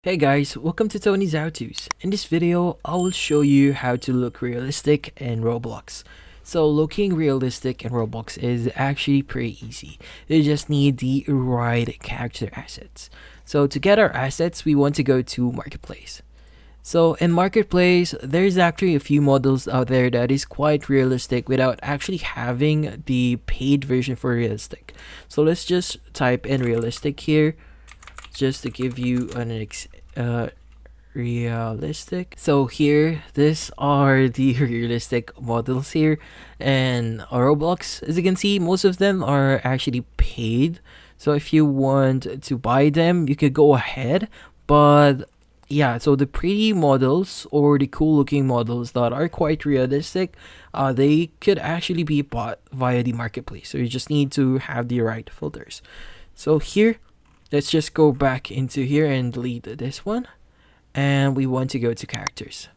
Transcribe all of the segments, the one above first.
Hey guys, welcome to Tony's How-Tos. In this video, I will show you how to look realistic in Roblox. So looking realistic in Roblox is actually pretty easy. You just need the right character assets. So to get our assets, we want to go to Marketplace. So in Marketplace, there's actually a few models out there that is quite realistic without actually having the paid version for realistic. So let's just type in realistic here just to give you an realistic. So here, these are the realistic models here, and Roblox, as you can see, most of them are actually paid. So if you want to buy them, you could go ahead. But yeah, so the pretty models or the cool looking models that are quite realistic, they could actually be bought via the marketplace. So you just need to have the right filters. So here, let's just go back into here and delete this one. And we want to go to characters.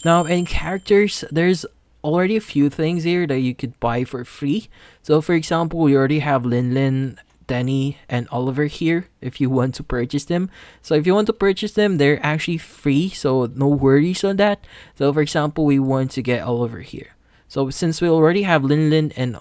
Now in characters, there's already a few things here that you could buy for free. So for example, we already have Lin, Danny, and Oliver here if you want to purchase them. So if you want to purchase them, they're actually free, so no worries on that. So for example, we want to get Oliver here. So since we already have Lin and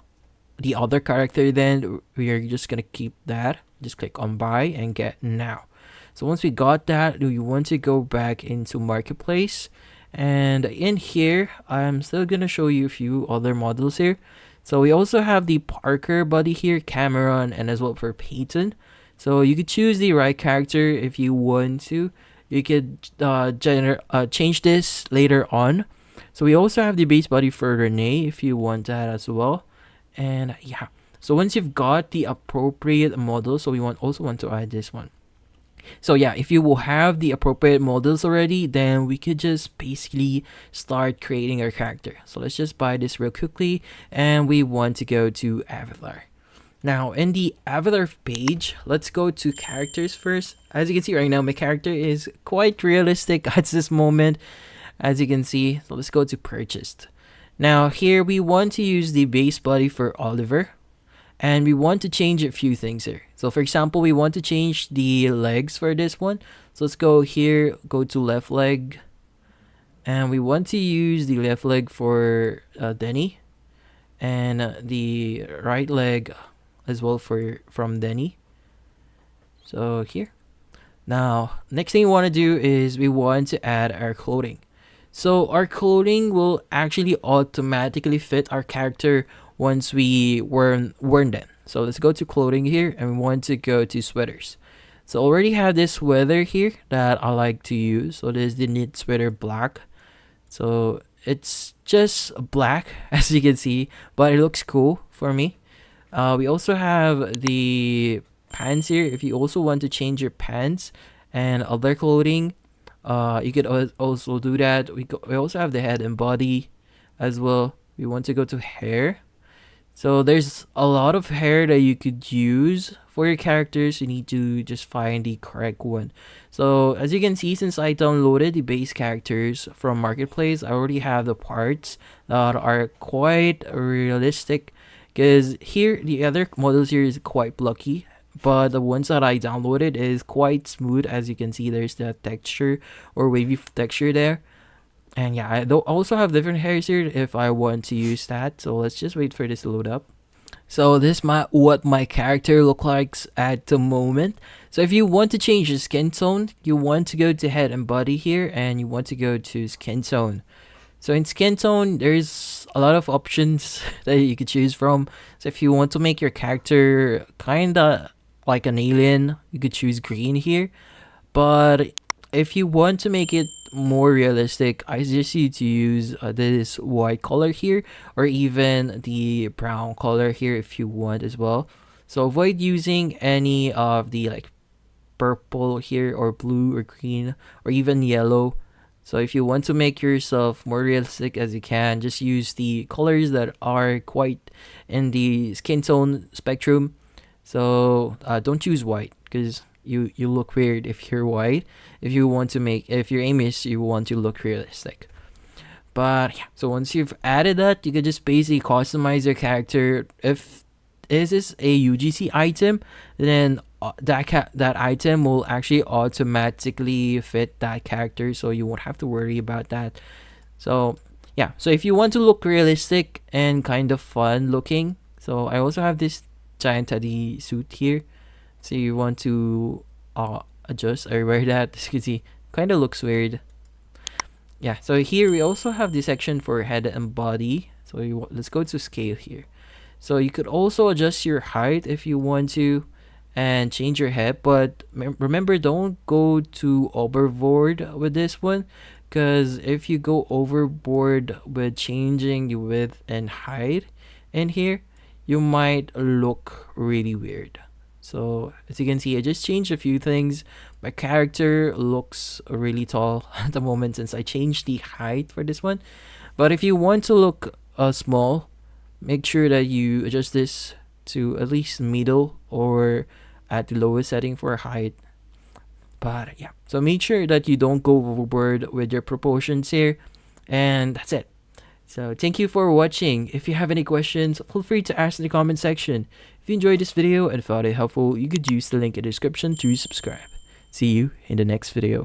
the other character, then we are just gonna keep that. Just click on buy and get now. So once we got that, we want to go back into marketplace, and in here I'm still gonna show you a few other models here. So we also have the Parker buddy here, Cameron, and as well for Peyton. So you could choose the right character if you want to. You could change this later on. So we also have the base buddy for Renee if you want that as well. And yeah, so once you've got the appropriate model, so we also want to add this one. So yeah, if you will have the appropriate models already, then we could just basically start creating our character. So let's just buy this real quickly, and we want to go to avatar. Now in the avatar page, let's go to characters first. As you can see right now, my character is quite realistic at this moment, as you can see. So let's go to purchased. Now here we want to use the base body for Oliver, and we want to change a few things here. So for example, we want to change the legs for this one. So let's go here, go to left leg, and we want to use the left leg for Denny, and the right leg as well from Denny. So here. Now next thing we want to do is we want to add our clothing. So our clothing will actually automatically fit our character once we worn them. So let's go to clothing here, and we want to go to sweaters. So already have this sweater here that I like to use. So this is the knit sweater black. So it's just black as you can see, but it looks cool for me. We also have the pants here. If you also want to change your pants and other clothing, you could also do that. We also have the head and body as well. We want to go to hair. So there's a lot of hair that you could use for your characters. You need to just find the correct one. So as you can see, since I downloaded the base characters from marketplace, I already have the parts that are quite realistic, because here the other models here is quite blocky, but the ones that I downloaded is quite smooth. As you can see, there's that texture or wavy texture there. And yeah, I also have different hairs here if I want to use that. So let's just wait for this to load up. So this is what my character looks like at the moment. So if you want to change the skin tone, you want to go to head and body here, and you want to go to skin tone. So in skin tone, there's a lot of options that you could choose from. So if you want to make your character kinda like an alien, you could choose green here. But if you want to make it more realistic, I suggest you to use this white color here, or even the brown color here if you want as well. So avoid using any of the like purple here, or blue, or green, or even yellow. So if you want to make yourself more realistic as you can, just use the colors that are quite in the skin tone spectrum. So don't choose white, because you look weird if you're white. If your aim is you want to look realistic. But yeah, so once you've added that, you can just basically customize your character. If this is a UGC item, then that item will actually automatically fit that character, so you won't have to worry about that. So yeah, so if you want to look realistic and kind of fun looking, so I also have this giant teddy suit here. So you want to adjust or wear that. As you can see, kind of looks weird. Yeah, so here we also have the section for head and body. So let's go to scale here. So you could also adjust your height if you want to and change your head, but remember, don't go too overboard with this one, because if you go overboard with changing the width and height in here, you might look really weird. So as you can see, I just changed a few things. My character looks really tall at the moment since I changed the height for this one. But if you want to look small, make sure that you adjust this to at least middle or at the lowest setting for height. But yeah, so make sure that you don't go overboard with your proportions here. And that's it. So thank you for watching. If you have any questions, feel free to ask in the comment section. If you enjoyed this video and found it helpful, you could use the link in the description to subscribe. See you in the next video.